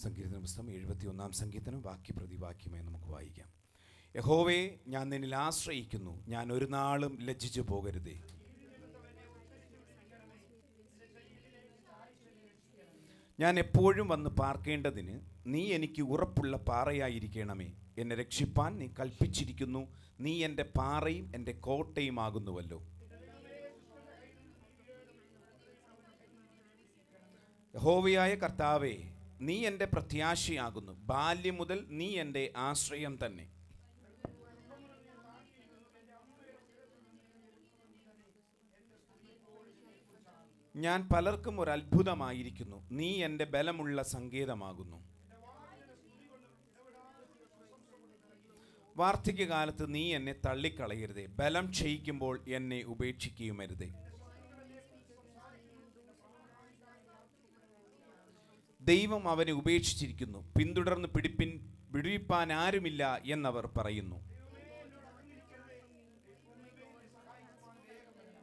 സങ്കീർത്തന പുസ്തകം 71 സങ്കീർത്തനം വാക്യപ്രതിവാക്യമായി നമുക്ക് വായിക്കാം. യഹോവേ, ഞാൻ നിന്നിൽ ആശ്രയിക്കുന്നു, ഞാൻ ഒരു നാളും ലജ്ജിച്ചു പോകരുതേ. ഞാൻ എപ്പോഴും വന്ന് പാർക്കേണ്ടതിന് നീ എനിക്ക് ഉറപ്പുള്ള പാറയായിരിക്കണമേ. എന്നെ രക്ഷിപ്പാൻ നീ കൽപ്പിച്ചിരിക്കുന്നു. നീ എൻ്റെ പാറയും എൻ്റെ കോട്ടയുമാകുന്നുവല്ലോ. യഹോവയായ കർത്താവേ, നീ എൻ്റെ പ്രത്യാശയാകുന്നു. ബാല്യം മുതൽ നീ എൻ്റെ ആശ്രയം തന്നെ. ഞാൻ പലർക്കും ഒരു അത്ഭുതമായിരിക്കുന്നു. നീ എൻ്റെ ബലമുള്ള സങ്കേതമാകുന്നു. വാർദ്ധക്യകാലത്ത് നീ എന്നെ തള്ളിക്കളയരുതേ. ബലം ക്ഷയിക്കുമ്പോൾ എന്നെ ഉപേക്ഷിക്കുകയുമരുതേ. ദൈവം അവനെ ഉപേക്ഷിച്ചിരിക്കുന്നു, പിന്തുടർന്ന് പിടിപ്പാൻ ആരുമില്ല എന്നവർ പറയുന്നു.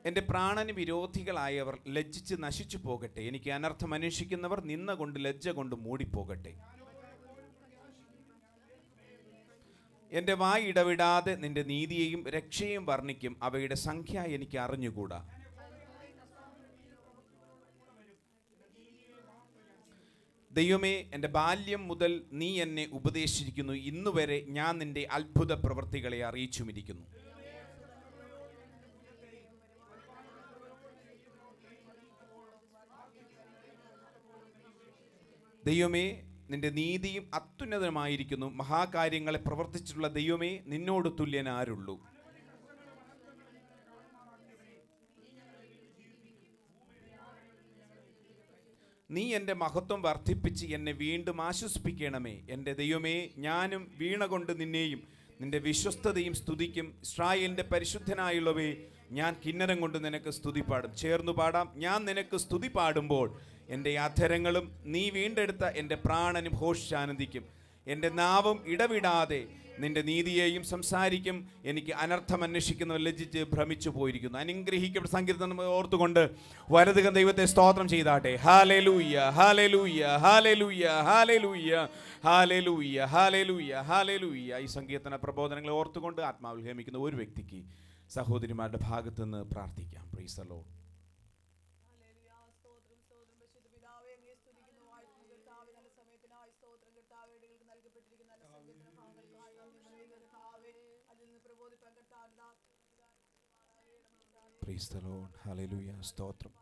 എൻ്റെ പ്രാണന് വിരോധികളായവർ ലജ്ജിച്ച് നശിച്ചു പോകട്ടെ. എനിക്ക് അനർത്ഥം അന്വേഷിക്കുന്നവർ നിന്ന കൊണ്ട് ലജ്ജ കൊണ്ട് മൂടിപ്പോകട്ടെ. എൻ്റെ വായ് ഇടവിടാതെ നിന്റെ നീതിയെയും രക്ഷയും വർണ്ണിക്കും. അവയുടെ സംഖ്യ എനിക്ക് അറിഞ്ഞുകൂടാ. ദൈവമേ, എൻ്റെ ബാല്യം മുതൽ നീ എന്നെ ഉപദേശിച്ചിരിക്കുന്നു. ഇന്നുവരെ ഞാൻ നിന്റെ അത്ഭുത പ്രവൃത്തികളെ അറിയിച്ചുമിരിക്കുന്നു. ദൈവമേ, നിന്റെ നീതിയും അത്യുന്നതമായിരിക്കുന്നു. മഹാകാര്യങ്ങളെ പ്രവർത്തിച്ചിട്ടുള്ള ദൈവമേ, നിന്നോട് തുല്യൻ ആരുള്ളൂ? നീ എൻ്റെ മഹത്വം വർദ്ധിപ്പിച്ച് എന്നെ വീണ്ടും ആശ്വസിപ്പിക്കണമേ. എൻ്റെ ദൈവമേ, ഞാനും വീണ കൊണ്ട് നിന്നെയും നിന്റെ വിശ്വസ്തതയും സ്തുതിക്കും. ഇസ്രായേലിൻ്റെ പരിശുദ്ധനായുള്ളവേ, ഞാൻ കിന്നരം കൊണ്ട് നിനക്ക് സ്തുതി പാടും. ചേർന്നു പാടാം. ഞാൻ നിനക്ക് സ്തുതി പാടുമ്പോൾ എൻ്റെ അധരങ്ങളും നീ വീണ്ടെടുത്ത എൻ്റെ പ്രാണനും ഘോഷിച്ചാനന്ദിക്കും. എൻ്റെ നാവും ഇടവിടാതെ നിന്റെ നീതിയെയും സംസാരിക്കും. എനിക്ക് അനർത്ഥം അന്വേഷിക്കുന്നവർ ലജ്ജിച്ച് ഭ്രമിച്ചു പോയിരിക്കുന്നു. അനുഗ്രഹിക്കപ്പെട്ട സങ്കീർത്തനം ഓർത്തുകൊണ്ട് വലതുക ദൈവത്തെ സ്തോത്രം ചെയ്താട്ടെ. Hallelujah, hallelujah, hallelujah, hallelujah, hallelujah, hallelujah, hallelujah. ഈ സങ്കീർത്തന പ്രബോധനങ്ങളെ ഓർത്തുകൊണ്ട് ആത്മാവിൽ ഹേമിക്കുന്ന ഒരു വ്യക്തിക്ക് സഹോദരിമാരുടെ ഭാഗത്ത് നിന്ന് പ്രാർത്ഥിക്കാം. Price the Lord. Praise the Lord. Hallelujah. സ്തോത്രം.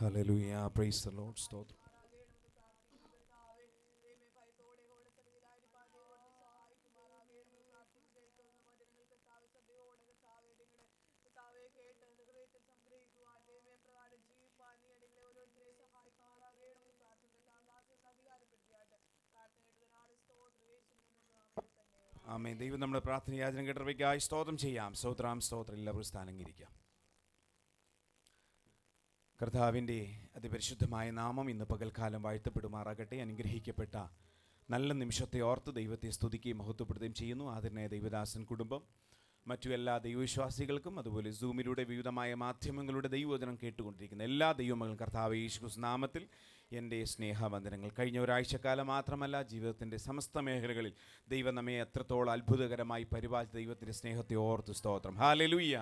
Hallelujah. Praise the Lord. സ്തോത്രം. ആമേൻ. ദൈവം നമ്മുടെ പ്രാർത്ഥന യാചന കേട്ടവയ്ക്കായി സ്തോത്രം ചെയ്യാം. സ്തോത്രം, സ്തോത്രം. എല്ലാവരും സ്ഥാനങ്ങിരിക്കാം. കർത്താവിൻ്റെ അതിപരിശുദ്ധമായ നാമം ഇന്ന് പകൽക്കാലം വാഴ്ത്തപ്പെടുമാറാകട്ടെ. അനുഗ്രഹിക്കപ്പെട്ട നല്ല നിമിഷത്തെ ഓർത്ത് ദൈവത്തെ സ്തുതിക്കുകയും മഹത്വപ്പെടുത്തുകയും ചെയ്യുന്നു. ആദരണീയ ദൈവദാസൻ കുടുംബം, മറ്റു എല്ലാ ദൈവവിശ്വാസികൾക്കും, അതുപോലെ സൂമിലൂടെ വിവിധമായ മാധ്യമങ്ങളുടെ ദൈവവചനം കേട്ടുകൊണ്ടിരിക്കുന്ന എല്ലാ ദൈവമക്കളും കർത്താവ് യേശുക്രിസ്തു നാമത്തിൽ എൻ്റെ സ്നേഹവന്ദനങ്ങൾ. കഴിഞ്ഞ ഒരാഴ്ചക്കാലം മാത്രമല്ല, ജീവിതത്തിൻ്റെ സമസ്ത മേഖലകളിൽ ദൈവം നമ്മെ എത്രത്തോളം അത്ഭുതകരമായി പരിപാലിച്ച ദൈവത്തിൻ്റെ സ്നേഹത്തെ ഓർത്ത് സ്തോത്രം. ഹല്ലേലൂയ.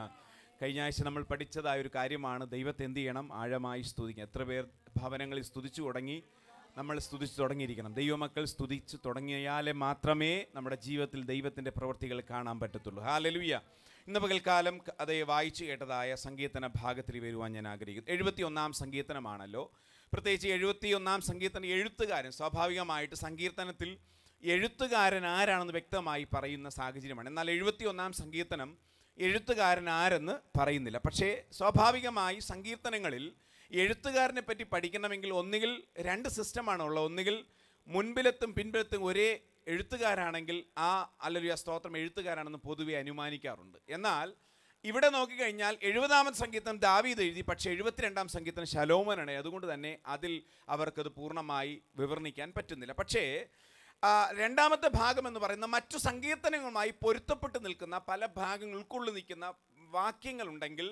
കഴിഞ്ഞ ആഴ്ച നമ്മൾ പഠിച്ചതായ ഒരു കാര്യമാണ് ദൈവത്തെ എന്ത് ചെയ്യണം? ആഴമായി സ്തുതിക്കണം. എത്ര പേർ ഭവനങ്ങളിൽ സ്തുതിച്ചു തുടങ്ങി? നമ്മൾ സ്തുതിച്ചു തുടങ്ങിയിരിക്കണം. ദൈവമക്കൾ സ്തുതിച്ചു തുടങ്ങിയാലേ മാത്രമേ നമ്മുടെ ജീവിതത്തിൽ ദൈവത്തിൻ്റെ പ്രവൃത്തികൾ കാണാൻ പറ്റത്തുള്ളൂ. ഹല്ലേലൂയ. ഇന്ന് പകൽക്കാലം അതേ വായിച്ചു കേട്ടതായ സങ്കീർത്തന ഭാഗത്തിൽ വരുവാൻ ഞാൻ ആഗ്രഹിക്കുന്നു. 71 സങ്കീർത്തനമാണല്ലോ. പ്രത്യേകിച്ച് 71 സങ്കീർത്തനം എഴുത്തുകാരൻ, സ്വാഭാവികമായിട്ട് സങ്കീർത്തനത്തിൽ എഴുത്തുകാരൻ ആരാണെന്ന് വ്യക്തമായി പറയുന്ന സാഹചര്യമാണ്. എന്നാൽ 71 സങ്കീർത്തനം എഴുത്തുകാരൻ ആരെന്ന് പറയുന്നില്ല. പക്ഷേ സ്വാഭാവികമായി സങ്കീർത്തനങ്ങളിൽ എഴുത്തുകാരനെ പറ്റി പഠിക്കണമെങ്കിൽ ഒന്നുകിൽ രണ്ട് സിസ്റ്റമാണുള്ളത്. ഒന്നുകിൽ മുൻപിലെത്തും പിൻപിലെത്തും ഒരേ എഴുത്തുകാരാണെങ്കിൽ ആ ഹല്ലേലൂയ സ്തോത്രം എഴുത്തുകാരാണെന്ന് പൊതുവെ അനുമാനിക്കാറുണ്ട്. എന്നാൽ ഇവിടെ നോക്കിക്കഴിഞ്ഞാൽ 70 സങ്കീർത്തനം ദാവീദ് എഴുതി, പക്ഷേ 72 സങ്കീർത്തനം ശലോമോനാണ്. അതുകൊണ്ട് തന്നെ അതിൽ അവർക്കത് പൂർണ്ണമായി വിവരണിക്കാൻ പറ്റുന്നില്ല. പക്ഷേ രണ്ടാമത്തെ ഭാഗം എന്ന് പറയുന്ന മറ്റു സങ്കീർത്തനങ്ങളുമായി പൊരുത്തപ്പെട്ട് നിൽക്കുന്ന പല ഭാഗങ്ങൾ ഉൾക്കൊള്ളു നിൽക്കുന്ന വാക്യങ്ങളുണ്ടെങ്കിൽ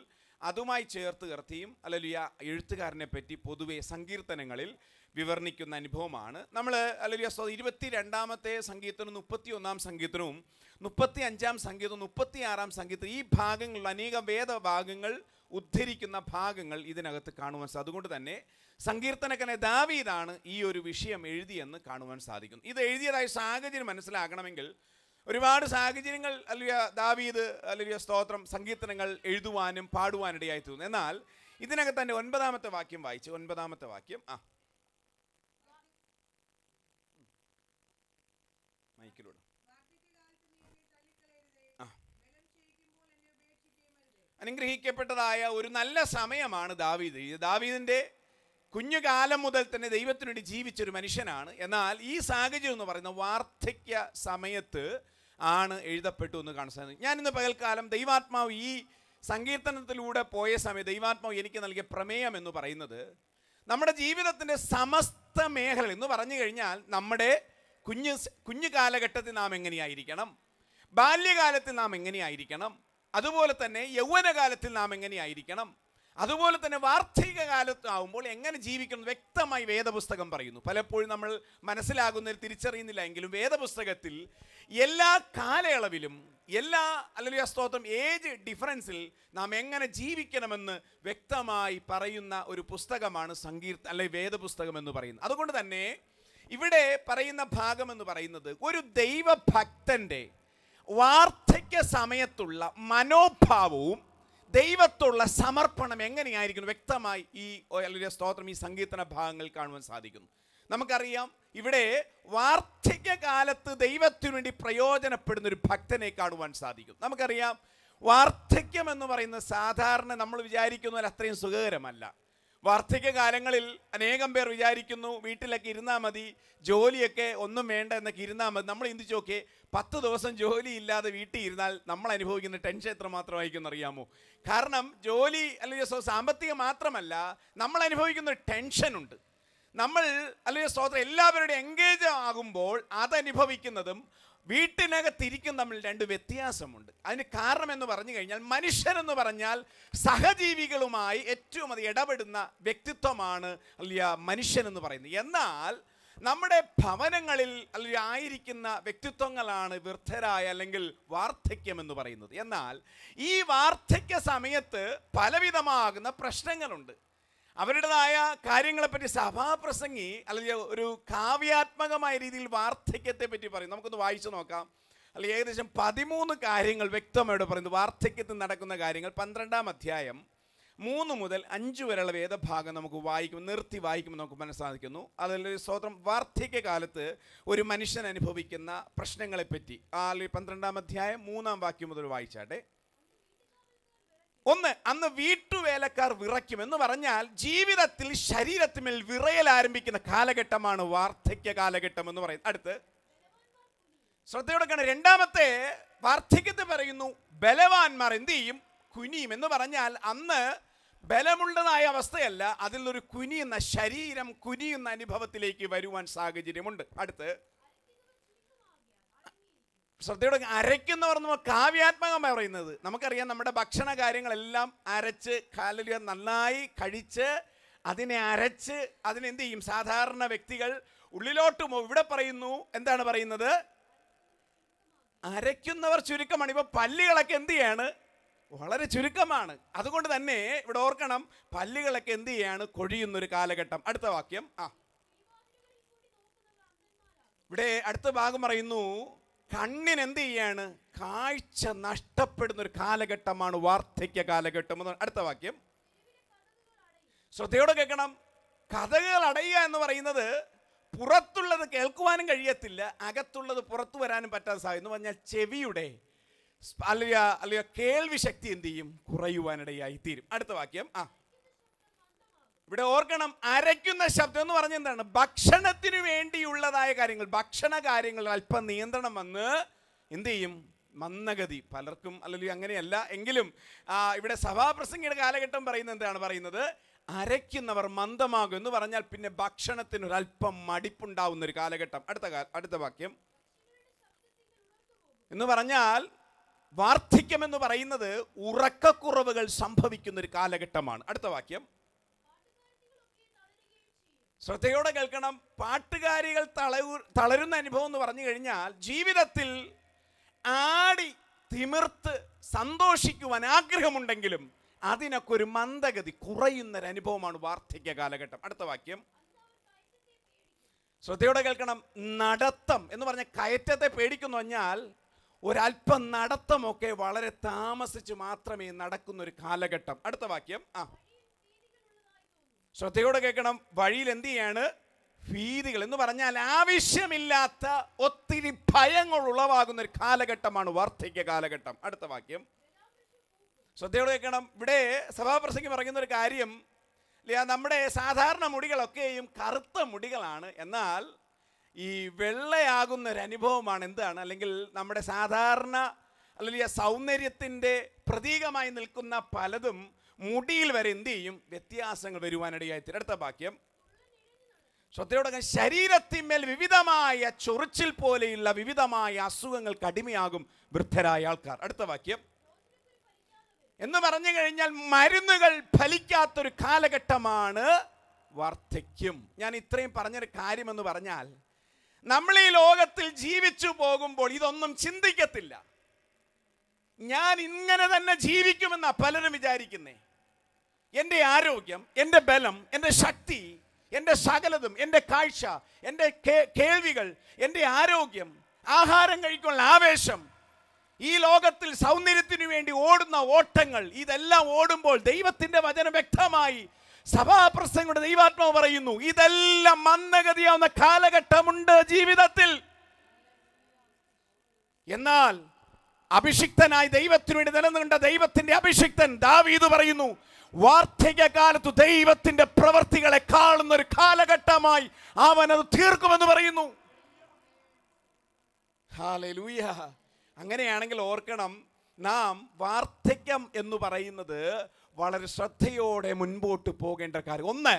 അതുമായി ചേർത്ത് നിർത്തിയും ഹല്ലേലൂയ എഴുത്തുകാരനെ പറ്റി പൊതുവെ സങ്കീർത്തനങ്ങളിൽ വിവർണിക്കുന്ന അനുഭവമാണ്. നമ്മൾ ഹല്ലേലൂയ 22-ാമത്തെ സങ്കീർത്തനവും 31-ാം സങ്കീർത്തനവും 35-ാം സങ്കീർത്തനവും 36-ാം സങ്കീർത്തനം, ഈ ഭാഗങ്ങളിൽ അനേകം വേദഭാഗങ്ങൾ ഉദ്ധരിക്കുന്ന ഭാഗങ്ങൾ ഇതിനകത്ത് കാണുവാൻ സാധിക്കും. അതുകൊണ്ട് തന്നെ സങ്കീർത്തനക്കാരൻ ദാവീദാണ് ഈ ഒരു വിഷയം എഴുതിയെന്ന് കാണുവാൻ സാധിക്കുന്നു. ഇത് എഴുതിയതായ സാഹചര്യം മനസ്സിലാക്കണമെങ്കിൽ ഒരുപാട് സാഹചര്യങ്ങൾ ഹല്ലേലൂയ ദാവീദ് ഹല്ലേലൂയ സ്തോത്രം സങ്കീർത്തനങ്ങൾ എഴുതുവാനും പാടുവാനിടയായി തീർന്നു. എന്നാൽ ഇതിനകത്ത് തന്നെ 9-ാമത്തെ വാക്യം വായിച്ചു. 9-ാമത്തെ വാക്യം മൈക്കിലൂടെ അനുഗ്രഹിക്കപ്പെട്ടതായ ഒരു നല്ല സമയമാണ് ദാവീദ്. ദാവീദിൻ്റെ കുഞ്ഞുകാലം മുതൽ തന്നെ ദൈവത്തിനു വേണ്ടി ജീവിച്ചൊരു മനുഷ്യനാണ്. എന്നാൽ ഈ സാഹചര്യം എന്ന് പറയുന്ന വാർദ്ധക്യ സമയത്ത് ആണ് എഴുതപ്പെട്ടു എന്ന് കാണാൻ സാധിക്കും. ഞാനിന്ന് പകൽക്കാലം ദൈവാത്മാവ് ഈ സങ്കീർത്തനത്തിലൂടെ പോയ സമയത്ത് ദൈവാത്മാവ് എനിക്ക് നൽകിയ പ്രമേയം എന്ന് പറയുന്നത് നമ്മുടെ ജീവിതത്തിൻ്റെ സമസ്ത മേഖല എന്ന് പറഞ്ഞു കഴിഞ്ഞാൽ നമ്മുടെ കുഞ്ഞു കാലഘട്ടത്തിൽ നാം എങ്ങനെയായിരിക്കണം, ബാല്യകാലത്തിൽ നാം എങ്ങനെയായിരിക്കണം, അതുപോലെ തന്നെ യൗവനകാലത്തിൽ നാം എങ്ങനെയായിരിക്കണം, അതുപോലെ തന്നെ വാർദ്ധക്യ കാലത്താവുമ്പോൾ എങ്ങനെ ജീവിക്കണം വ്യക്തമായി വേദപുസ്തകം പറയുന്നു. പലപ്പോഴും നമ്മൾ മനസ്സിലാകുന്നതിൽ തിരിച്ചറിയുന്നില്ല എങ്കിലും വേദപുസ്തകത്തിൽ എല്ലാ കാലയളവിലും ഹല്ലേലൂയ സ്തോത്രം ഏജ് ഡിഫറൻസിൽ നാം എങ്ങനെ ജീവിക്കണമെന്ന് വ്യക്തമായി പറയുന്ന ഒരു പുസ്തകമാണ് വേദപുസ്തകം എന്ന് പറയുന്നത്. അതുകൊണ്ട് തന്നെ ഇവിടെ പറയുന്ന ഭാഗം എന്ന് പറയുന്നത് ഒരു ദൈവഭക്തൻ്റെ വാർദ്ധക്യ സമയത്തുള്ള മനോഭാവവും ദൈവത്തുള്ള സമർപ്പണം എങ്ങനെയായിരിക്കുന്നു വ്യക്തമായി ഈ ഹല്ലേലൂയ സ്തോത്രം ഈ സങ്കീർത്തന ഭാഗങ്ങൾ കാണുവാൻ സാധിക്കുന്നു. നമുക്കറിയാം ഇവിടെ വാർദ്ധക്യകാലത്ത് ദൈവത്തിനു വേണ്ടി പ്രയോജനപ്പെടുന്ന ഒരു ഭക്തനെ കാണുവാൻ സാധിക്കും. നമുക്കറിയാം വാർദ്ധക്യം എന്ന് പറയുന്നത് സാധാരണ നമ്മൾ വിചാരിക്കുന്ന അത്രയും സുഖകരമല്ല. വാർദ്ധക്യകാലങ്ങളിൽ അനേകം പേർ വിചാരിക്കുന്നു വീട്ടിലൊക്കെ ഇരുന്നാൽ മതി, ജോലിയൊക്കെ ഒന്നും വേണ്ട എന്നൊക്കെ ഇരുന്നാൽ മതി. നമ്മൾ ചിന്തിച്ച് നോക്കിയേ, 10 ദിവസം ജോലി ഇല്ലാതെ വീട്ടിൽ ഇരുന്നാൽ നമ്മൾ അനുഭവിക്കുന്ന ടെൻഷൻ എത്രമാത്രമായിരിക്കും അറിയാമോ? കാരണം ജോലി അല്ലെങ്കിൽ സാമ്പത്തികം മാത്രമല്ല, നമ്മൾ അനുഭവിക്കുന്ന ടെൻഷനുണ്ട്. നമ്മൾ അല്ലെങ്കിൽ സ്തോത്രം എല്ലാവരുടെയും എൻഗേജ് ആകുമ്പോൾ അതനുഭവിക്കുന്നതും വീട്ടിനകത്തിരിക്കും തമ്മിൽ 2 വ്യത്യാസമുണ്ട്. അതിന് കാരണം എന്ന് പറഞ്ഞു കഴിഞ്ഞാൽ മനുഷ്യരെന്ന് പറഞ്ഞാൽ സഹജീവികളുമായി ഏറ്റവും അധികം ഇടപെടുന്ന വ്യക്തിത്വമാണ് അല്ലെങ്കിൽ മനുഷ്യനെന്ന് പറയുന്നത്. എന്നാൽ നമ്മുടെ ഭവനങ്ങളിൽ അല്ലെങ്കിൽ ആയിരിക്കുന്ന വ്യക്തിത്വങ്ങളാണ് വൃദ്ധരായ അല്ലെങ്കിൽ വാർദ്ധക്യം എന്ന് പറയുന്നത്. എന്നാൽ ഈ വാർദ്ധക്യ സമയത്ത് പലവിധമാകുന്ന പ്രശ്നങ്ങളുണ്ട്. അവരുടേതായ കാര്യങ്ങളെപ്പറ്റി സഭാപ്രസംഗി അല്ലെങ്കിൽ ഒരു കാവ്യാത്മകമായ രീതിയിൽ വാർദ്ധക്യത്തെ പറ്റി പറയും. നമുക്കൊന്ന് വായിച്ചു നോക്കാം. അല്ലെങ്കിൽ ഏകദേശം 13 കാര്യങ്ങൾ വ്യക്തമായിട്ട് പറയുന്നത് വാർദ്ധക്യത്തിൽ നടക്കുന്ന കാര്യങ്ങൾ. 12-ാം അധ്യായം 3 മുതൽ 5 വരെയുള്ള വേദഭാഗം നമുക്ക് നിർത്തി വായിക്കുമ്പോൾ നമുക്ക് മനസ്സിലാക്കുന്നു. അതിൽ സ്തോത്രം വാർദ്ധക്യകാലത്ത് ഒരു മനുഷ്യൻ അനുഭവിക്കുന്ന പ്രശ്നങ്ങളെപ്പറ്റി 12-ാം അധ്യായം 3-ാം വാക്യം മുതൽ വായിച്ചാട്ടെ. 1, അന്ന് വീട്ടുവേലക്കാർ വിറയ്ക്കും എന്ന് പറഞ്ഞാൽ ജീവിതത്തിൽ ശരീരത്തിന്മേൽ വിറയൽ ആരംഭിക്കുന്ന കാലഘട്ടമാണ് വാർദ്ധക്യ കാലഘട്ടം എന്ന് പറയുന്നത്. അടുത്ത് ശ്രദ്ധയോടെ കാണാം. 2-ാമത്തെ വാർദ്ധക്യത്തെ പറയുന്നു ബലവാന്മാർ എന്ത് ചെയ്യും? കുനിയും എന്ന് പറഞ്ഞാൽ അന്ന് ബലമുള്ളതായ അവസ്ഥയല്ല, അതിൽ നിന്നൊരു കുനിയുന്ന ശരീരം കുനിയുന്ന അനുഭവത്തിലേക്ക് വരുവാൻ സാഹചര്യമുണ്ട്. അടുത്ത് ശ്രദ്ധയോടെ അരയ്ക്കുന്നവർ നമ്മൾ കാവ്യാത്മകമായി പറയുന്നത് നമുക്കറിയാം. നമ്മുടെ ഭക്ഷണ കാര്യങ്ങളെല്ലാം അരച്ച് ഹല്ലേലൂയ നന്നായി കഴിച്ച് അതിനെ അരച്ച് അതിനെന്ത് ചെയ്യും? സാധാരണ വ്യക്തികൾ ഉള്ളിലോട്ട് ഇവിടെ പറയുന്നു എന്താണ് പറയുന്നത്? അരയ്ക്കുന്നവർ ചുരുക്കമാണ്. ഇപ്പൊ പല്ലുകളൊക്കെ എന്ത് ചെയ്യാണ്? വളരെ ചുരുക്കമാണ്. അതുകൊണ്ട് തന്നെ ഇവിടെ ഓർക്കണം, പല്ലുകളൊക്കെ എന്ത് ചെയ്യാണ്? കൊഴിയുന്നൊരു കാലഘട്ടം. അടുത്ത വാക്യം ഇവിടെ അടുത്ത ഭാഗം പറയുന്നു കണ്ണിന് എന്ത് ചെയ്യാണ്? കാഴ്ച നഷ്ടപ്പെടുന്ന ഒരു കാലഘട്ടമാണ് വാർദ്ധക്യ കാലഘട്ടം. അടുത്ത വാക്യം ശ്രദ്ധയോടെ കേൾക്കണം. കഥകൾ അടയുക എന്ന് പറയുന്നത് പുറത്തുള്ളത് കേൾക്കുവാനും കഴിയത്തില്ല, അകത്തുള്ളത് പുറത്തു വരാനും പറ്റാതെ സാധിക്കും. എന്ന് പറഞ്ഞാൽ ചെവിയുടെ അല്ലെങ്കിൽ കേൾവി ശക്തി എന്ത് ചെയ്യും? കുറയുവാനിടയായി തീരും. അടുത്ത വാക്യം ഇവിടെ ഓർക്കണം, അരയ്ക്കുന്ന ശബ്ദം എന്ന് പറഞ്ഞ എന്താണ്? ഭക്ഷണത്തിന് വേണ്ടിയുള്ളതായ കാര്യങ്ങൾ, ഭക്ഷണ കാര്യങ്ങളിൽ അല്പം നിയന്ത്രണം വന്ന് എന്ത് ചെയ്യും? മന്ദഗതി. പലർക്കും അല്ലെങ്കിൽ അങ്ങനെയല്ല എങ്കിലും ഇവിടെ സഭാപ്രസംഗിയുടെ കാലഘട്ടം പറയുന്നത് എന്താണ് പറയുന്നത്? അരയ്ക്കുന്നവർ മന്ദമാകും എന്ന് പറഞ്ഞാൽ പിന്നെ ഭക്ഷണത്തിന് ഒരല്പം മടിപ്പുണ്ടാവുന്ന ഒരു കാലഘട്ടം. അടുത്ത വാക്യം എന്ന് പറഞ്ഞാൽ വാർദ്ധക്യം എന്ന് പറയുന്നത് ഉറക്കക്കുറവുകൾ സംഭവിക്കുന്ന ഒരു കാലഘട്ടമാണ്. അടുത്ത വാക്യം ശ്രദ്ധയോടെ കേൾക്കണം. പാട്ടുകാരികൾ തളരുന്ന അനുഭവം എന്ന് പറഞ്ഞു കഴിഞ്ഞാൽ ജീവിതത്തിൽ ആടി തിമിർത്ത് സന്തോഷിക്കുവാൻ ആഗ്രഹമുണ്ടെങ്കിലും അതിനൊക്കെ ഒരു മന്ദഗതി കുറയുന്നൊരു അനുഭവമാണ് വാർദ്ധക്യ കാലഘട്ടം. അടുത്ത വാക്യം ശ്രദ്ധയോടെ കേൾക്കണം. നടത്തം എന്ന് പറഞ്ഞ കയറ്റത്തെ പേടിക്കുന്നു പറഞ്ഞാൽ ഒരല്പം നടത്തമൊക്കെ വളരെ താമസിച്ച് മാത്രമേ നടക്കുന്ന ഒരു കാലഘട്ടം. അടുത്ത വാക്യം ശ്രദ്ധയോടെ കേൾക്കണം. വഴിയിൽ എന്ത് ചെയ്യാണ്? ഭീതികൾ എന്ന് പറഞ്ഞാൽ ആവശ്യമില്ലാത്ത ഒത്തിരി ഭയങ്ങൾ ഉളവാകുന്ന ഒരു കാലഘട്ടമാണ് വാർദ്ധക്യ കാലഘട്ടം. അടുത്ത വാക്യം ശ്രദ്ധയോടെ കേൾക്കണം. ഇവിടെ സഭാപ്രസംഗി പറയുന്ന ഒരു കാര്യം, നമ്മുടെ സാധാരണ മുടികളൊക്കെയും കറുത്ത മുടികളാണ്, എന്നാൽ ഈ വെള്ളയാകുന്ന ഒരു അനുഭവമാണ് എന്താണ്, അല്ലെങ്കിൽ നമ്മുടെ സാധാരണ അല്ലെങ്കിൽ സൗന്ദര്യത്തിൻ്റെ പ്രതീകമായി നിൽക്കുന്ന പലതും മുടിയിൽ വരെ എന്ത് ചെയ്യും? വ്യത്യാസങ്ങൾ വരുവാനിടയായിത്തീരും. അടുത്ത വാക്യം ശ്രദ്ധയോടെ. ശരീരത്തിന്മേൽ വിവിധമായ ചൊറിച്ചിൽ പോലെയുള്ള വിവിധമായ അസുഖങ്ങൾക്ക് അടിമയാകും വൃദ്ധരായ ആൾക്കാർ. അടുത്ത വാക്യം എന്ന് പറഞ്ഞു കഴിഞ്ഞാൽ മരുന്നുകൾ ഫലിക്കാത്തൊരു കാലഘട്ടമാണ് വാർദ്ധക്യം. ഞാൻ ഇത്രയും പറഞ്ഞൊരു കാര്യമെന്ന് പറഞ്ഞാൽ, നമ്മൾ ഈ ലോകത്തിൽ ജീവിച്ചു പോകുമ്പോൾ ഇതൊന്നും ചിന്തിക്കത്തില്ല. ഞാൻ ഇങ്ങനെ തന്നെ ജീവിക്കുമെന്നാ പലരും വിചാരിക്കുന്നേ. എൻ്റെ ആരോഗ്യം, എൻ്റെ ബലം, എൻ്റെ ശക്തി, എൻ്റെ സകലതും, എൻ്റെ കാഴ്ച, എൻ്റെ കേൾവികൾ, എൻ്റെ ആരോഗ്യം, ആഹാരം കഴിക്കാനുള്ള ആവേശം, ഈ ലോകത്തിൽ സൗന്ദര്യത്തിനു വേണ്ടി ഓടുന്ന ഓട്ടങ്ങൾ, ഇതെല്ലാം ഓടുമ്പോൾ ദൈവത്തിൻ്റെ വചനം വ്യക്തമായി സഭാപ്രസംഗങ്ങളുടെ ദൈവാത്മാവ് പറയുന്നു, ഇതെല്ലാം മന്ദഗതിയാവുന്ന കാലഘട്ടമുണ്ട് ജീവിതത്തിൽ. എന്നാൽ അഭിഷിക്തനായി ദൈവത്തിനു വേണ്ടി നിലനിൽക്കേണ്ട ദൈവത്തിന്റെ അഭിഷിക്തൻ ദാവീദ് പറയുന്നു, വാർദ്ധക്യകാലത്ത് ദൈവത്തിന്റെ പ്രവൃത്തികളെ കാണുന്ന ഒരു കാലഘട്ടമായി അവൻ അത് തീർക്കുമെന്ന് പറയുന്നു. ഹല്ലേലൂയ. അങ്ങനെയാണെങ്കിൽ ഓർക്കണം, നാം വാർദ്ധക്യം എന്ന് പറയുന്നത് വളരെ ശ്രദ്ധയോടെ മുൻപോട്ട് പോകേണ്ട കാര്യം. ഒന്ന്,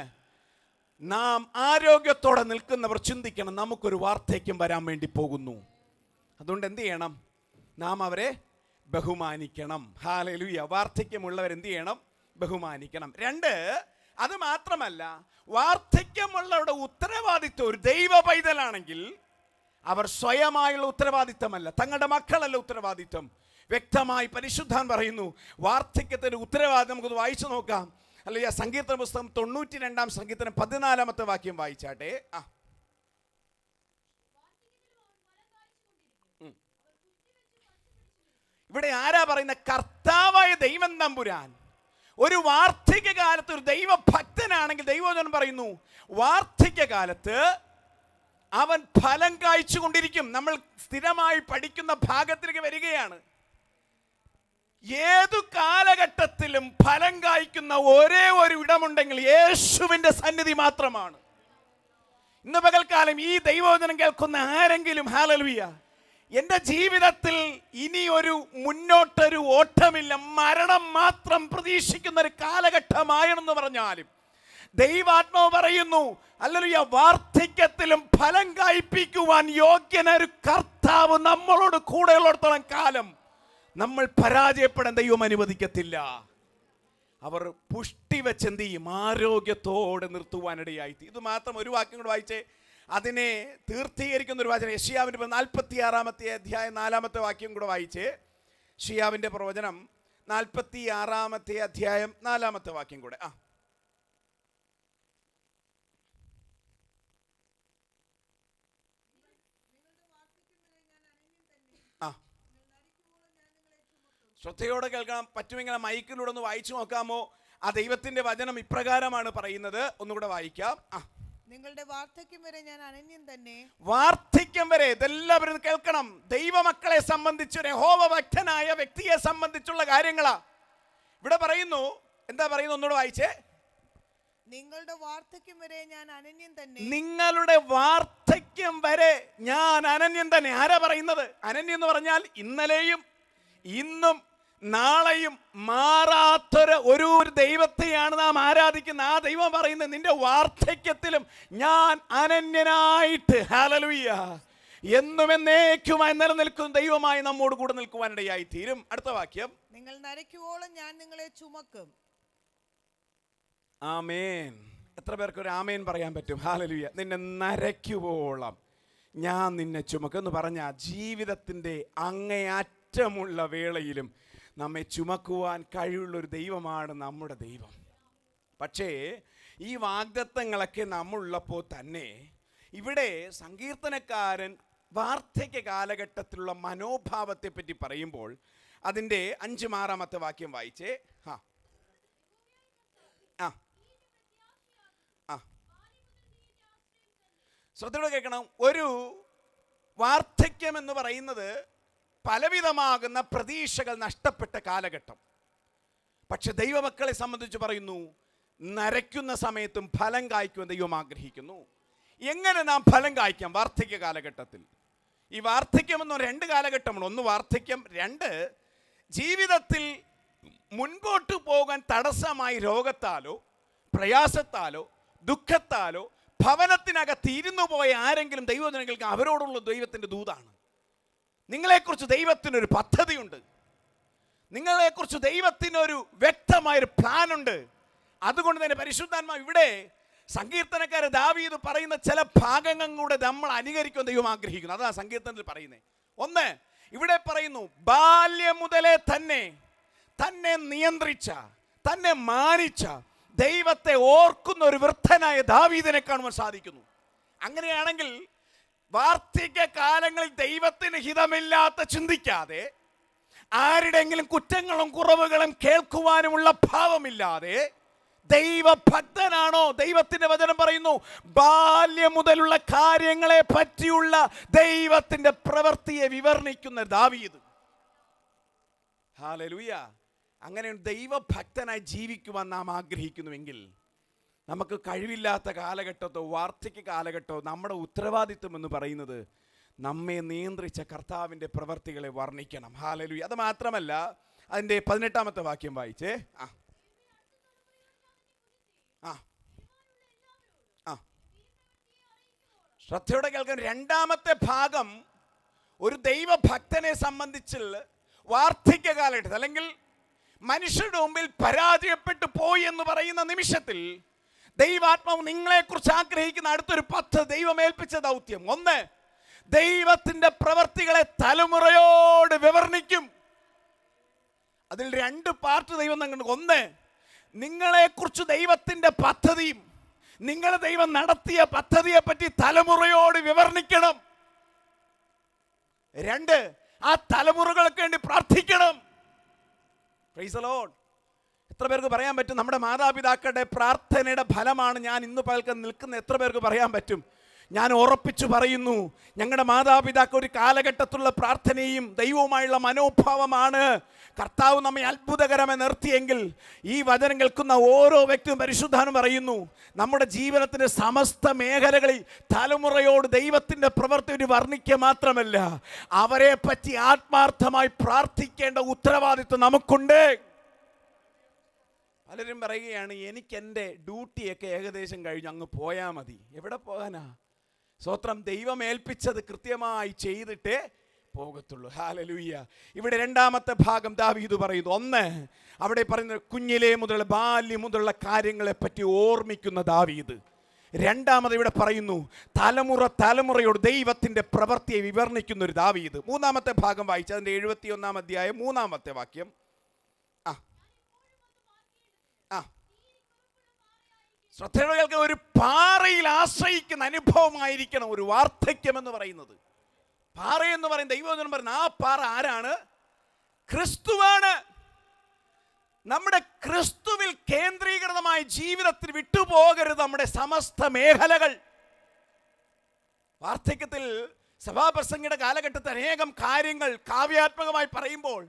നാം ആരോഗ്യത്തോടെ നിൽക്കുന്നവർ ചിന്തിക്കണം, നമുക്കൊരു വാർദ്ധക്യം വരാൻ വേണ്ടി പോകുന്നു. അതുകൊണ്ട് എന്ത് ചെയ്യണം? നാം അവരെ ബഹുമാനിക്കണം. ഹല്ലേലൂയ. വാർദ്ധക്യമുള്ളവർ എന്ത് ചെയ്യണം? ബഹുമാനിക്കണം. രണ്ട്, അത് മാത്രമല്ല, വാർദ്ധക്യമുള്ളവരുടെ ഉത്തരവാദിത്വം ഒരു ദൈവ പൈതലാണെങ്കിൽ അവർ സ്വയമായുള്ള ഉത്തരവാദിത്തമല്ല, തങ്ങളുടെ മക്കളല്ല ഉത്തരവാദിത്വം. വ്യക്തമായി പരിശുദ്ധാൻ പറയുന്നു വാർദ്ധക്യത്തിന്റെ ഉത്തരവാദിത്തം. നമുക്കത് വായിച്ചു നോക്കാം. അല്ലെങ്കിൽ സങ്കീർത്തന പുസ്തകം 92-ാം സങ്കീർത്തനം 14-ാമത്തെ വാക്യം വായിച്ചാട്ടെ. ഇവിടെ ആരാ പറയുന്ന? കർത്താവായ ദൈവം തമ്പുരാൻ ഒരു വാർദ്ധക്യകാലത്ത് ഒരു ദൈവഭക്തനാണെങ്കിൽ ദൈവവചനം പറയുന്നു വാർദ്ധക്യകാലത്ത് അവൻ ഫലം കായ്ച്ചു കൊണ്ടിരിക്കും. നമ്മൾ സ്ഥിരമായി പഠിക്കുന്ന ഭാഗത്തിലേക്ക് വരികയാണ്. ഏതു കാലഘട്ടത്തിലും ഫലം കായ്ക്കുന്ന ഒരേ ഒരു ഇടമുണ്ടെങ്കിൽ യേശുവിന്റെ സന്നിധി മാത്രമാണ്. ഇന്ന് പകൽക്കാലം ഈ ദൈവവചനം കേൾക്കുന്ന ആരെങ്കിലും, ഹല്ലേലൂയ, എൻ്റെ ജീവിതത്തിൽ ഇനി മുന്നോട്ടൊരു ഓട്ടമില്ല, മരണം മാത്രം പ്രതീക്ഷിക്കുന്ന ഒരു കാലഘട്ടമായെന്ന് പറഞ്ഞാലും ദൈവാത്മാവ് പറയുന്നു, ഹല്ലേലൂയ, വാർദ്ധക്യത്തിലും ഫലം കായ്പിക്കുവാൻ യോഗ്യനൊരു കർത്താവ് നമ്മളോട് കൂടെയുള്ളിടത്തോളം കാലം നമ്മൾ പരാജയപ്പെടാൻ ദൈവം അനുവദിക്കത്തില്ല. അവർ പുഷ്ടി വെച്ച് എന്ത് ചെയ്യും? ആരോഗ്യത്തോടെ നിർത്തുവാനിടയായി. ഇത് മാത്രം ഒരു വാക്യം കൂടെ വായിച്ചേ. അതിനെ തീർത്ഥീകരിക്കുന്ന ഒരു വചനം യെശയ്യാവിന്റെ 46-ാമത്തെ അധ്യായം 4-ാമത്തെ വാക്യം കൂടെ വായിച്ചേ. യെശയ്യാവിന്റെ പ്രവചനം 46-ാമത്തെ അധ്യായം 4-ാമത്തെ വാക്യം കൂടെ. ശ്രദ്ധയോടെ കേൾക്കണം. പറ്റുമെങ്കിൽ മൈക്കിലൂടെ ഒന്ന് വായിച്ചു നോക്കാമോ? ആ ദൈവത്തിന്റെ വചനം ഇപ്രകാരമാണ് പറയുന്നത്. ഒന്നുകൂടെ വായിക്കാം. നിങ്ങളുടെ വാർദ്ധക്യം വരെ ഞാൻ അനന്യൻ തന്നെ. വാർദ്ധക്യം വരെ ഇതെല്ലാവരും കേൾക്കണം. ദൈവമക്കളെ സംബന്ധിച്ച്, യഹോവ ഭക്തനായ വ്യക്തിയെ സംബന്ധിച്ചുള്ള കാര്യങ്ങളാ ഇവിടെ പറയുന്നു. എന്താ പറയുന്നത്? ഒന്നുകൂടെ വായിച്ചേ. നിങ്ങളുടെ വാർദ്ധക്യം വരെ ഞാൻ അനന്യൻ തന്നെ. നിങ്ങളുടെ വാർദ്ധക്യം വരെ ഞാൻ അനന്യൻ തന്നെ. ആരാ പറയുന്നത്? അനന്യം എന്ന് പറഞ്ഞാൽ ഇന്നലെയും ഇന്നും നാളെയും മാറാത്തൊരു ഒരു ദൈവത്തെയാണ് നാം ആരാധിക്കുന്നത്. ആ ദൈവം പറയുന്നത് നിന്റെ വാർദ്ധക്യത്തിലും ഞാൻ അനന്യനായിട്ട്, ഹല്ലേലൂയ, എന്നും എന്നേക്കുമായി നിലനിൽക്കുന്ന ദൈവമായി നമ്മോട് കൂടെ നിൽക്കുവാനിടയായി തീരും. അടുത്ത വാക്യം, നിങ്ങൾ നരയ്ക്കുവോളം ഞാൻ നിങ്ങളെ ചുമക്കും. ആമേൻ. എത്ര പേർക്ക് ഒരു ആമേൻ പറയാൻ പറ്റും? ഹല്ലേലൂയ. നിന്നെ നരയ്ക്കുവോളം ഞാൻ നിന്നെ ചുമക്കും എന്ന് പറഞ്ഞാൽ ജീവിതത്തിൻ്റെ അങ്ങേയറ്റമുള്ള വേളയിലും നമ്മെ ചുമക്കുവാൻ കഴിവുള്ളൊരു ദൈവമാണ് നമ്മുടെ ദൈവം. പക്ഷേ ഈ വാഗ്ദത്തങ്ങളൊക്കെ നമ്മളുള്ളപ്പോൾ തന്നെ ഇവിടെ സങ്കീർത്തനക്കാരൻ വാർദ്ധക്യ കാലഘട്ടത്തിലുള്ള മനോഭാവത്തെ പറ്റി പറയുമ്പോൾ അതിൻ്റെ 5-6 വാക്യം വായിച്ചേ. ആ ആ ആ ശ്രദ്ധയോടെ കേൾക്കണം. ഒരു വാർദ്ധക്യം എന്ന് പറയുന്നത് പലവിധമാകുന്ന പ്രതീക്ഷകൾ നഷ്ടപ്പെട്ട കാലഘട്ടം. പക്ഷെ ദൈവമക്കളെ സംബന്ധിച്ച് പറയുന്നു, നരയ്ക്കുന്ന സമയത്തും ഫലം കായ്ക്കുവാൻ ദൈവം ആഗ്രഹിക്കുന്നു. എങ്ങനെ നാം ഫലം കായ്ക്കാം വാർദ്ധക്യ കാലഘട്ടത്തിൽ? ഈ വാർദ്ധക്യം എന്ന് പറഞ്ഞാൽ 2 കാലഘട്ടമാണ്. ഒന്ന് വാർദ്ധക്യം, 2 ജീവിതത്തിൽ മുൻപോട്ട് പോകാൻ തടസ്സമായി രോഗത്താലോ പ്രയാസത്താലോ ദുഃഖത്താലോ ഭവനത്തിനകത്ത് ഇരുന്നു പോയ ആരെങ്കിലും ദൈവജനങ്ങൾക്ക് അവരോടുള്ള ദൈവത്തിൻ്റെ ദൂതാണ്. നിങ്ങളെക്കുറിച്ച് ദൈവത്തിനൊരു പദ്ധതിയുണ്ട്. നിങ്ങളെക്കുറിച്ച് ദൈവത്തിനൊരു വ്യക്തമായൊരു പ്ലാനുണ്ട്. അതുകൊണ്ട് തന്നെ പരിശുദ്ധാത്മാവ് ഇവിടെ സങ്കീർത്തനക്കാരൻ ദാവീദ് പറയുന്ന ചില ഭാഗങ്ങൾ കൂടെ നമ്മൾ അനുകരിക്കുവാൻ ദൈവം ആഗ്രഹിക്കുന്നു. അതാണ് സങ്കീർത്തനത്തിൽ പറയുന്നത്. ഒന്ന്, ഇവിടെ പറയുന്നു, ബാല്യം മുതലേ തന്നെ നിയന്ത്രിച്ച, തന്നെ മാനിച്ച ദൈവത്തെ ഓർക്കുന്ന ഒരു വൃദ്ധനായ ദാവീദിനെ കാണുവാൻ സാധിക്കുന്നു. അങ്ങനെയാണെങ്കിൽ വാർദ്ധക്യ കാലങ്ങളിൽ ദൈവത്തിന് ഹിതമില്ലാത്ത ചിന്തിക്കാതെ, ആരുടെയെങ്കിലും കുറ്റങ്ങളും കുറവുകളും കേൾക്കുവാനുമുള്ള ഭാവമില്ലാതെ ദൈവഭക്തനാണോ? ദൈവത്തിന്റെ വചനം പറയുന്നു, ബാല്യം മുതലുള്ള കാര്യങ്ങളെ പറ്റിയുള്ള ദൈവത്തിന്റെ പ്രവൃത്തിയെ വിവരണിക്കുന്ന ദാവീദ്. ഹല്ലേലൂയ. അങ്ങനെ ദൈവഭക്തനായി ജീവിക്കുവാൻ നാം ആഗ്രഹിക്കുന്നുവെങ്കിൽ നമുക്ക് കഴിവില്ലാത്ത കാലഘട്ടത്തോ വാർദ്ധക്യ കാലഘട്ടമോ നമ്മുടെ ഉത്തരവാദിത്വം എന്ന് പറയുന്നത് നമ്മെ നിയന്ത്രിച്ച കർത്താവിൻ്റെ പ്രവൃത്തികളെ വർണ്ണിക്കണം. ഹല്ലേലൂയ. അത് മാത്രമല്ല, അതിൻ്റെ 18 വാക്യം വായിച്ചേ. ആ ആ ആ ശ്രദ്ധയോടെ കേൾക്കാൻ. 2ാമത്തെ ഭാഗം ഒരു ദൈവഭക്തനെ സംബന്ധിച്ച് വാർദ്ധക്യ കാലഘട്ടത്തിൽ അല്ലെങ്കിൽ മനുഷ്യരുടെ മുമ്പിൽ പരാജയപ്പെട്ടു പോയി എന്ന് പറയുന്ന നിമിഷത്തിൽ ദൈവാത്മാവ് നിങ്ങളെക്കുറിച്ച് ആഗ്രഹിക്കുന്ന അടുത്തൊരു പദ്ധതി, ദൈവമേൽപ്പിച്ച ദൗത്യം. ഒന്ന്, ദൈവത്തിന്റെ പ്രവർത്തികളെ തലമുറയോട് വിവരണിക്കും. അതിൽ 2 പാർട്ട് ദൈവം നൽകുന്നു. ഒന്ന്, നിങ്ങളെക്കുറിച്ച് ദൈവത്തിന്റെ പദ്ധതിയും നിങ്ങളെ ദൈവം നടത്തിയ പദ്ധതിയെ പറ്റി തലമുറയോട് വിവരണിക്കണം. 2, ആ തലമുറകൾക്ക് വേണ്ടി പ്രാർത്ഥിക്കണം. Price the Lord. എത്ര പേർക്ക് പറയാൻ പറ്റും നമ്മുടെ മാതാപിതാക്കളുടെ പ്രാർത്ഥനയുടെ ഫലമാണ് ഞാൻ ഇന്ന് പകൽക്ക് നിൽക്കുന്ന? എത്ര പേർക്ക് പറയാൻ പറ്റും? ഞാൻ ഉറപ്പിച്ചു പറയുന്നു, ഞങ്ങളുടെ മാതാപിതാക്കൾ ഒരു കാലഘട്ടത്തിലുള്ള പ്രാർത്ഥനയും ദൈവവുമായുള്ള മനോഭാവമാണ് കർത്താവ് നമ്മെ അത്ഭുതകരമായി നിർത്തിയെങ്കിൽ ഈ വചനം കേൾക്കുന്ന ഓരോ വ്യക്തിയും പരിശുദ്ധാനും പറയുന്നു, നമ്മുടെ ജീവിതത്തിൻ്റെ സമസ്ത മേഖലകളിൽ തലമുറയോട് ദൈവത്തിൻ്റെ പ്രവൃത്തി വർണ്ണിക്കുക മാത്രമല്ല, അവരെ പറ്റി ആത്മാർത്ഥമായി പ്രാർത്ഥിക്കേണ്ട ഉത്തരവാദിത്വം നമുക്കുണ്ട്. പലരും പറയുകയാണ്, എനിക്ക് എൻ്റെ ഡ്യൂട്ടിയൊക്കെ ഏകദേശം കഴിഞ്ഞ് അങ്ങ് പോയാൽ മതി. എവിടെ പോകാനാ? സ്വത്രം ദൈവം ഏൽപ്പിച്ചത് കൃത്യമായി ചെയ്തിട്ടേ പോകത്തുള്ളൂ. ഹല്ലേലൂയ. ഇവിടെ 2ാമത്തെ ഭാഗം ദാവീദ് പറയുന്നു. ഒന്ന്, അവിടെ പറയുന്നത് കുഞ്ഞിലേ മുതലുള്ള ബാല്യം മുതലുള്ള കാര്യങ്ങളെ പറ്റി ഓർമ്മിക്കുന്ന ദാവീദ്. 2ാമത് ഇവിടെ പറയുന്നു, തലമുറയോട് ദൈവത്തിന്റെ പ്രവൃത്തിയെ വിവരണിക്കുന്ന ഒരു ദാവീദ്. 3ാമത്തെ ഭാഗം വായിച്ച് അതിന്റെ 71 അധ്യായം 3ാമത്തെ വാക്യം. ശ്രദ്ധയോടെ ഒരു പാറയിൽ ആശ്രയിക്കുന്ന അനുഭവമായിരിക്കണം ഒരു വാർദ്ധക്യം എന്ന് പറയുന്നത്. പാറയെന്ന് പറയുന്ന ദൈവം പറയുന്ന ആ പാറ ആരാണ്? ക്രിസ്തുവാണ്. നമ്മുടെ ക്രിസ്തുവിൽ കേന്ദ്രീകൃതമായ ജീവിതത്തിൽ വിട്ടുപോകരുത് നമ്മുടെ സമസ്ത മേഖലകൾ. വാർദ്ധക്യത്തിൽ സഭാപ്രസംഗിയുടെ കാലഘട്ടത്തിൽ അനേകം കാര്യങ്ങൾ കാവ്യാത്മകമായി പറയുമ്പോൾ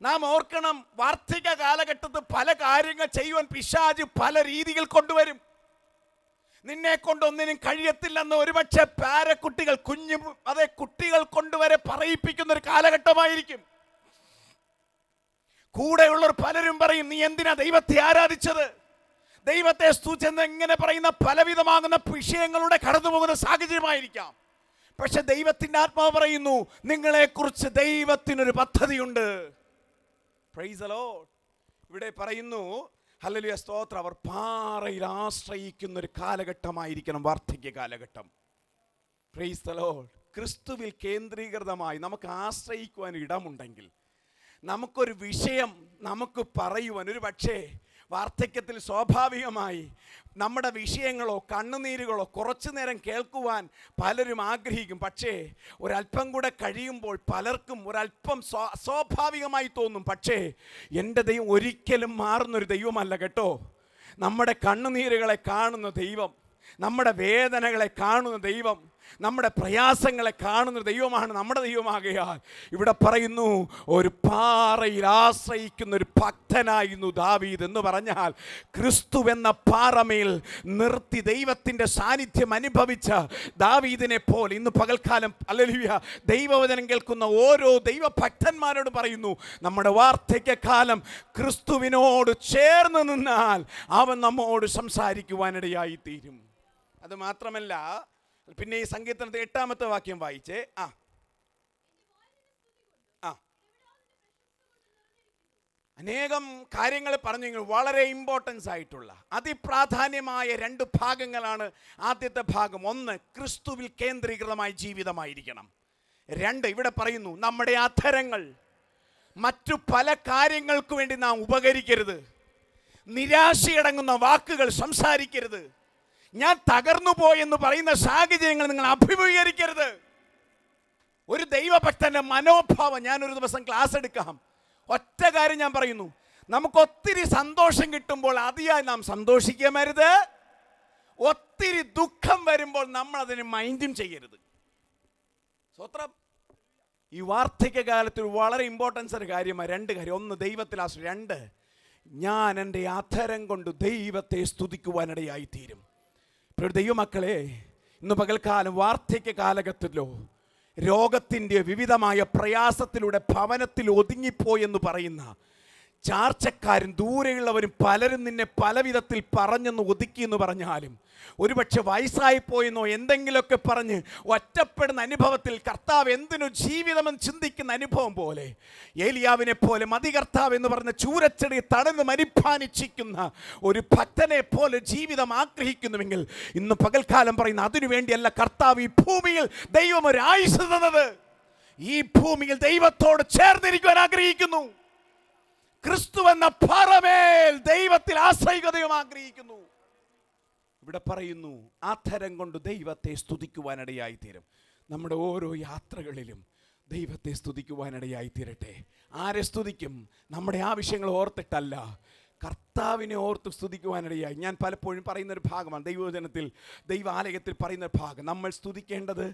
നാം ഓർക്കണം, വാർദ്ധക്യ കാലഘട്ടത്തിൽ പല കാര്യങ്ങൾ ചെയ്യുവാൻ പിശാച് പല രീതികൾ കൊണ്ടുവരും. നിന്നെ കൊണ്ടൊന്നിനും കഴിയത്തില്ലെന്ന് ഒരുപക്ഷെ പാരക്കുട്ടികൾ കുട്ടികൾ കൊണ്ടുവരെ പറയിപ്പിക്കുന്ന ഒരു കാലഘട്ടമായിരിക്കും. കൂടെയുള്ളവർ പലരും പറയും, നീ എന്തിനാ ദൈവത്തെ ആരാധിച്ചത്, ദൈവത്തെ സ്തുതിച്ചെന്ന് എങ്ങനെ പറയുന്ന പലവിധമാകുന്ന വിഷയങ്ങളുടെ കടന്നുപോകുന്ന സാഹചര്യമായിരിക്കാം. പക്ഷെ ദൈവത്തിൻ്റെ ആത്മാവ് പറയുന്നു, നിങ്ങളെക്കുറിച്ച് ദൈവത്തിനൊരു പദ്ധതിയുണ്ട്. Price the Lord. ഇവിടെ പറയുന്നു, ഹല്ലേലൂയ, സ്തോത്രം, അവർ പാറയിൽ ആശ്രയിക്കുന്ന ഒരു കാലഘട്ടമായിരിക്കണം വാർദ്ധക്യ കാലഘട്ടം. Price the Lord. ക്രിസ്തുവിൽ കേന്ദ്രീകൃതമായി നമുക്ക് ആശ്രയിക്കുവാൻ ഇടമുണ്ടെങ്കിൽ, നമുക്കൊരു വിഷയം നമുക്ക് പറയുവാൻ, ഒരു പക്ഷേ വാർദ്ധക്യത്തിൽ സ്വാഭാവികമായി നമ്മുടെ വിഷയങ്ങളോ കണ്ണുനീരുകളോ കുറച്ചു നേരം കേൾക്കുവാൻ പലരും ആഗ്രഹിക്കും. പക്ഷേ ഒരല്പം കൂടെ കഴിയുമ്പോൾ പലർക്കും ഒരല്പം സ്വാഭാവികമായി തോന്നും. പക്ഷേ എൻ്റെ ദൈവം ഒരിക്കലും മാറുന്നൊരു ദൈവമല്ല കേട്ടോ. നമ്മുടെ കണ്ണുനീരുകളെ കാണുന്ന ദൈവം, നമ്മുടെ വേദനകളെ കാണുന്ന ദൈവം, നമ്മുടെ പ്രയാസങ്ങളെ കാണുന്ന ദൈവമാണ് നമ്മുടെ ദൈവമാകയാൽ ഇവിടെ പറയുന്നു, ഒരു പാറയിൽ ആശ്രയിക്കുന്ന ഒരു ഭക്തനായിരുന്നു ദാവീദ് എന്ന് പറഞ്ഞാൽ, ക്രിസ്തുവെന്ന പാറമേൽ നിർത്തി ദൈവത്തിൻ്റെ സാന്നിധ്യം അനുഭവിച്ച ദാവീദിനെ പോലെ ഇന്ന് പകൽക്കാലം ഹല്ലേലൂയ ദൈവവചനം കേൾക്കുന്ന ഓരോ ദൈവഭക്തന്മാരോട് പറയുന്നു, നമ്മുടെ വാർദ്ധക്യകാലം ക്രിസ്തുവിനോട് ചേർന്ന് നിന്നാൽ അവൻ നമ്മോട് സംസാരിക്കുവാനിടയായി തീരും. അത് മാത്രമല്ല, പിന്നെ ഈ സങ്കീർത്തനത്തെ 8-ാമത്തെ വാക്യം വായിച്ചേ. അനേകം കാര്യങ്ങൾ പറഞ്ഞു, വളരെ ഇമ്പോർട്ടൻസ് ആയിട്ടുള്ള അതിപ്രാധാന്യമായ 2 ഭാഗങ്ങളാണ്. ആദ്യത്തെ ഭാഗം, 1 ക്രിസ്തുവിൽ കേന്ദ്രീകൃതമായ ജീവിതമായിരിക്കണം. 2 ഇവിടെ പറയുന്നു, നമ്മുടെ അധരങ്ങൾ മറ്റു പല കാര്യങ്ങൾക്ക് വേണ്ടി നാം ഉപകരിക്കരുത്. നിരാശയടങ്ങുന്ന വാക്കുകൾ സംസാരിക്കരുത്. ഞാൻ തകർന്നു പോയെന്ന് പറയുന്ന സാഹചര്യങ്ങൾ നിങ്ങൾ അഭിമുഖീകരിക്കരുത്. ഒരു ദൈവഭക്തന്റെ മനോഭാവം, ഞാനൊരു ദിവസം ക്ലാസ് എടുക്കാം. ഒറ്റ കാര്യം ഞാൻ പറയുന്നു, നമുക്കൊത്തിരി സന്തോഷം കിട്ടുമ്പോൾ അതിയായി നാം സന്തോഷിക്കരുത്. ഒത്തിരി ദുഃഖം വരുമ്പോൾ നമ്മൾ അതിന് മൈൻഡും ചെയ്യരുത്. സ്വത്രം. ഈ വാർദ്ധക്യകാലത്തിൽ വളരെ ഇമ്പോർട്ടൻസ് ഒരു കാര്യമാണ്. 2 കാര്യം. 1 ദൈവത്തിൽ ആശ്രയം. 2 ഞാൻ എൻ്റെ അധരം കൊണ്ട് ദൈവത്തെ സ്തുതിക്കുവാനിടയായി തീരും. ദൈവമക്കളെ, ഇന്ന് പകൽക്കാലം വാർദ്ധക്യ കാലഘട്ടത്തിലോ രോഗത്തിൻ്റെ വിവിധമായ പ്രയാസത്തിലൂടെ ഭവനത്തിൽ ഒതുങ്ങിപ്പോയെന്ന് പറയുന്ന ചാർച്ചക്കാരും ദൂരെയുള്ളവരും പലരും നിന്നെ പല വിധത്തിൽ പറഞ്ഞെന്ന് ഒതുക്കിയെന്ന് പറഞ്ഞാലും, ഒരുപക്ഷെ വയസ്സായിപ്പോയെന്നോ എന്തെങ്കിലുമൊക്കെ പറഞ്ഞ് ഒറ്റപ്പെടുന്ന അനുഭവത്തിൽ കർത്താവ് എന്തിനു ജീവിതമെന്ന് ചിന്തിക്കുന്ന അനുഭവം പോലെ, ഏലിയാവിനെ പോലെ മതികർത്താവ് എന്ന് പറഞ്ഞ ചൂരച്ചെടി തടഞ്ഞ് മരിപ്പാനിച്ഛിക്കുന്ന ഒരു ഭക്തനെ പോലെ ജീവിതം ആഗ്രഹിക്കുന്നുവെങ്കിൽ, ഇന്ന് പകൽക്കാലം പറയുന്ന അതിനു വേണ്ടിയല്ല കർത്താവ് ഈ ഭൂമിയിൽ ദൈവം ഒരു ആയുസ്സ് തന്നത്. ഈ ഭൂമിയിൽ ദൈവത്തോട് ചേർന്നിരിക്കുവാൻ ആഗ്രഹിക്കുന്നു. ക്രിസ്തു എന്ന പാറമേൽ ദൈവത്തിൽ ആശ്രയിക്കുകയും ആഗ്രഹിക്കുന്നു. ഇവിടെ പറയുന്നു, അധരം കൊണ്ട് ദൈവത്തെ സ്തുതിക്കുവാനിടയായി തീരും. നമ്മുടെ ഓരോ യാത്രകളിലും ദൈവത്തെ സ്തുതിക്കുവാനിടയായി തീരട്ടെ. ആരെ സ്തുതിക്കും? നമ്മുടെ ആവശ്യങ്ങൾ ഓർത്തിട്ടല്ല, കർത്താവിനെ ഓർത്ത് സ്തുതിക്കുവാനിടയായി. ഞാൻ പലപ്പോഴും പറയുന്നൊരു ഭാഗമാണ് ദൈവവചനത്തിൽ, ദൈവാലയത്തിൽ പറയുന്നൊരു ഭാഗം. നമ്മൾ സ്തുതിക്കേണ്ടത്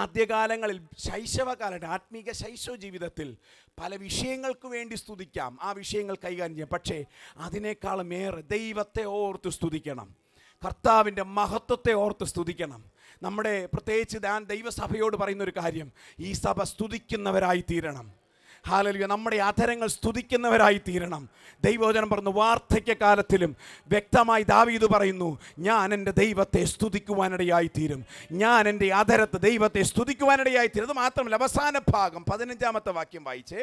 ആദ്യകാലങ്ങളിൽ ശൈശവകാലത്ത് ആത്മീക ശൈശവ ജീവിതത്തിൽ പല വിഷയങ്ങൾക്ക് വേണ്ടി സ്തുതിക്കാം, ആ വിഷയങ്ങൾ കൈകാര്യം ചെയ്യാം. പക്ഷേ അതിനേക്കാളും ഏറെ ദൈവത്തെ ഓർത്ത് സ്തുതിക്കണം, കർത്താവിൻ്റെ മഹത്വത്തെ ഓർത്ത് സ്തുതിക്കണം. നമ്മുടെ പ്രത്യേകിച്ച് ഞാൻ ദൈവസഭയോട് പറയുന്നൊരു കാര്യം, ഈ സഭ സ്തുതിക്കുന്നവരായി തീരണം. ഹല്ലേലൂയ. നമ്മുടെ അധരങ്ങൾ സ്തുതിക്കുന്നവരായി തീരണം. ദൈവവചനം പറഞ്ഞു, വാർദ്ധക്യകാലത്തിലും വ്യക്തമായി ദാവീദ് പറയുന്നു, ഞാൻ എൻ്റെ ദൈവത്തെ സ്തുതിക്കുവാനിടയായി തീരും. ഞാൻ എൻ്റെ അധരത്തെ ദൈവത്തെ സ്തുതിക്കുവാനിടയായി തീരും. അത് മാത്രമല്ല, അവസാന ഭാഗം 15-ാമത്തെ വാക്യം വായിച്ചേ.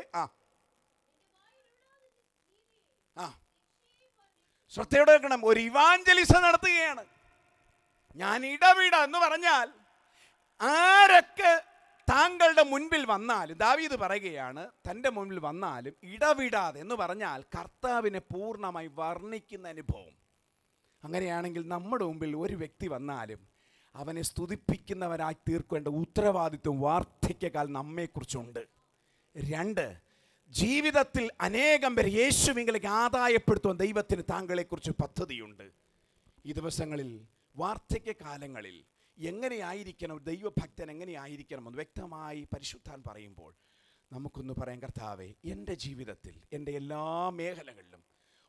ശ്രദ്ധയോടെ കേൾക്കണം. ഒരു ഇവാഞ്ചലിസം നടത്തുകയാണ്. ഞാൻ ഇടവിട എന്ന് പറഞ്ഞാൽ ആരൊക്കെ താങ്കളുടെ മുൻപിൽ വന്നാലും, ദാവീദ് പറയുകയാണ്, തൻ്റെ മുൻപിൽ വന്നാലും ഇടവിടാതെ എന്ന് പറഞ്ഞാൽ കർത്താവിനെ പൂർണ്ണമായി വർണ്ണിക്കുന്ന അനുഭവം. അങ്ങനെയാണെങ്കിൽ നമ്മുടെ മുമ്പിൽ ഒരു വ്യക്തി വന്നാലും അവനെ സ്തുതിപ്പിക്കുന്നവരായി തീർക്കേണ്ട ഉത്തരവാദിത്വം വാർദ്ധക്യകാലം നമ്മെക്കുറിച്ചുണ്ട്. 2, ജീവിതത്തിൽ അനേകം പേർ യേശുവിലേക്ക് ആദായപ്പെടുത്തുവാൻ ദൈവത്തിന് താങ്കളെക്കുറിച്ച് പദ്ധതിയുണ്ട്. ഈ ദിവസങ്ങളിൽ വാർദ്ധക്യകാലങ്ങളിൽ എങ്ങനെയായിരിക്കണം ദൈവഭക്തൻ, എങ്ങനെയായിരിക്കണമെന്ന് വ്യക്തമായി പരിശുദ്ധാൻ പറയുമ്പോൾ നമുക്കൊന്ന് പറയാം, കർത്താവേ, എൻ്റെ ജീവിതത്തിൽ എൻ്റെ എല്ലാ മേഖലകളിലും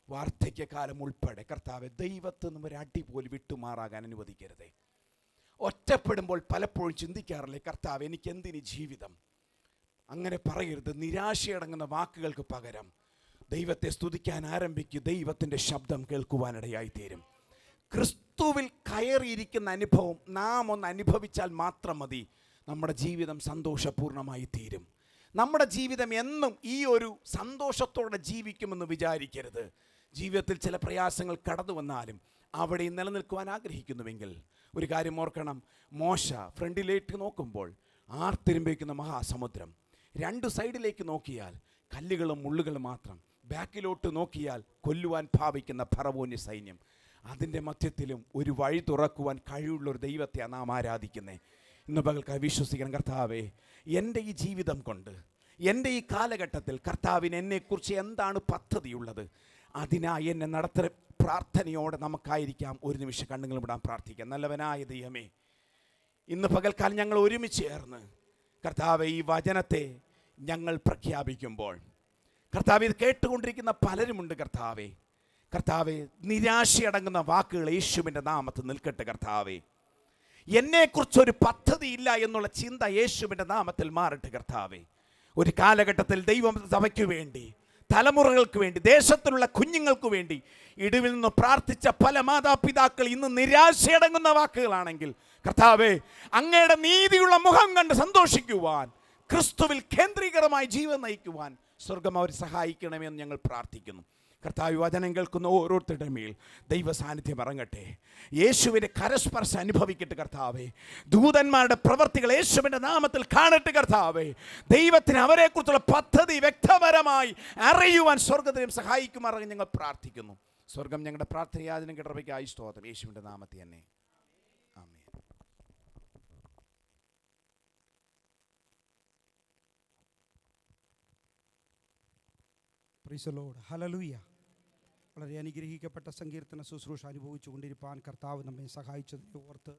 വാർദ്ധക്യകാലം ഉൾപ്പെടെ കർത്താവെ ദൈവത്തിൽ നിന്നും ഒരു അടി പോലും വിട്ടുമാറാകാൻ അനുവദിക്കരുതേ. ഒറ്റപ്പെടുമ്പോൾ പലപ്പോഴും ചിന്തിക്കാറില്ലേ, കർത്താവ് എനിക്ക് എന്തിന് ജീവിതം? അങ്ങനെ പറയരുത്. നിരാശയടങ്ങുന്ന വാക്കുകൾക്ക് പകരം ദൈവത്തെ സ്തുതിക്കാൻ ആരംഭിക്കുക. ദൈവത്തിൻ്റെ ശബ്ദം കേൾക്കുവാനിടയായി തീരും. ക്രിസ്തുവിൽ കയറിയിരിക്കുന്ന അനുഭവം നാം ഒന്ന് അനുഭവിച്ചാൽ മാത്രം മതി നമ്മുടെ ജീവിതം സന്തോഷപൂർണ്ണമായി തീരും. നമ്മുടെ ജീവിതം എന്നും ഈ ഒരു സന്തോഷത്തോടെ ജീവിക്കുമെന്ന് വിചാരിക്കരുത്. ജീവിതത്തിൽ ചില പ്രയാസങ്ങൾ കടന്നു വന്നാലും അവിടെ നിലനിൽക്കുവാൻ ആഗ്രഹിക്കുന്നുവെങ്കിൽ ഒരു കാര്യം ഓർക്കണം. മോശ ഫ്രണ്ടിലേക്ക് നോക്കുമ്പോൾ ആർത്തിരുമ്പേക്കുന്ന മഹാസമുദ്രം, രണ്ട് സൈഡിലേക്ക് നോക്കിയാൽ കല്ലുകളും മുള്ളുകളും മാത്രം, ബാക്കിലോട്ട് നോക്കിയാൽ കൊല്ലുവാൻ ഭാവിക്കുന്ന ഫറവോന്യ സൈന്യം. അതിൻ്റെ മധ്യത്തിലും ഒരു വഴി തുറക്കുവാൻ കഴിവുള്ളൊരു ദൈവത്തെയാണ് നാം ആരാധിക്കുന്നത്. ഇന്ന് പകൽക്കായി വിശ്വസിക്കണം, കർത്താവേ, എൻ്റെ ഈ ജീവിതം കൊണ്ട്, എൻ്റെ ഈ കാലഘട്ടത്തിൽ കർത്താവിന് എന്നെക്കുറിച്ച് എന്താണ് പദ്ധതിയുള്ളത്, അതിനായി എന്നെ നടത്ത പ്രാർത്ഥനയോടെ നമുക്കായിരിക്കാം ഒരു നിമിഷം കണ്ണുകൾ വിടാൻ പ്രാർത്ഥിക്കാം. നല്ലവനായ ദൈവമേ, ഇന്ന് പകൽക്കാലം ഞങ്ങൾ ഒരുമിച്ച് ചേർന്ന് കർത്താവെ ഈ വചനത്തെ ഞങ്ങൾ പ്രഖ്യാപിക്കുമ്പോൾ, കർത്താവ് ഇത് കേട്ടുകൊണ്ടിരിക്കുന്ന പലരുമുണ്ട്. കർത്താവെ നിരാശയടങ്ങുന്ന വാക്കുകൾ യേശുവിൻ്റെ നാമത്തിൽ നിൽക്കട്ടെ. കർത്താവെ, എന്നെക്കുറിച്ചൊരു പദ്ധതിയില്ല എന്നുള്ള ചിന്ത യേശുവിൻ്റെ നാമത്തിൽ മാറട്ടെ. കർത്താവെ, ഒരു കാലഘട്ടത്തിൽ ദൈവം സഭയ്ക്ക് വേണ്ടി, തലമുറകൾക്ക് വേണ്ടി, ദേശത്തിലുള്ള കുഞ്ഞുങ്ങൾക്ക് വേണ്ടി ഇടിവിൽ നിന്ന് പ്രാർത്ഥിച്ച പല മാതാപിതാക്കൾ ഇന്ന് നിരാശയടങ്ങുന്ന വാക്കുകളാണെങ്കിൽ, കർത്താവെ, അങ്ങയുടെ നീതിയുള്ള മുഖം കണ്ട് സന്തോഷിക്കുവാൻ, ക്രിസ്തുവിൽ കേന്ദ്രീകരമായി ജീവൻ നയിക്കുവാൻ സ്വർഗം അവർ സഹായിക്കണമെന്ന് ഞങ്ങൾ പ്രാർത്ഥിക്കുന്നു. കർത്താവ്, വചനം കേൾക്കുന്ന ഓരോരുത്തരുടെ മേൽ ദൈവ സാന്നിധ്യം ഇറങ്ങട്ടെ. യേശുവിൻ്റെ കരസ്പർശം അനുഭവിക്കട്ടെ. കർത്താവേ, ദൂതന്മാരുടെ പ്രവർത്തികൾ യേശുവിൻ്റെ നാമത്തിൽ കാണട്ടെ. കർത്താവേ, ദൈവത്തിന് അവരെക്കുറിച്ചുള്ള പദ്ധതി വ്യക്തപരമായി അറിയുവാൻ സ്വർഗത്തിനും സഹായിക്കുമാറാൻ ഞങ്ങൾ പ്രാർത്ഥിക്കുന്നു. സ്വർഗം ഞങ്ങളുടെ പ്രാർത്ഥനയാചനം കിടറയ്ക്കായി സ്തോത്രം. യേശുവിൻ്റെ നാമത്തിൽ തന്നെ amen. Praise the Lord. Hallelujah. വളരെ അനുഗ്രഹിക്കപ്പെട്ട സങ്കീർത്തന ശുശ്രൂഷ അനുഭവിച്ചു കൊണ്ടിരിപ്പാൻ കർത്താവ് നമ്മെ സഹായിച്ചതിനെ ഓർത്ത്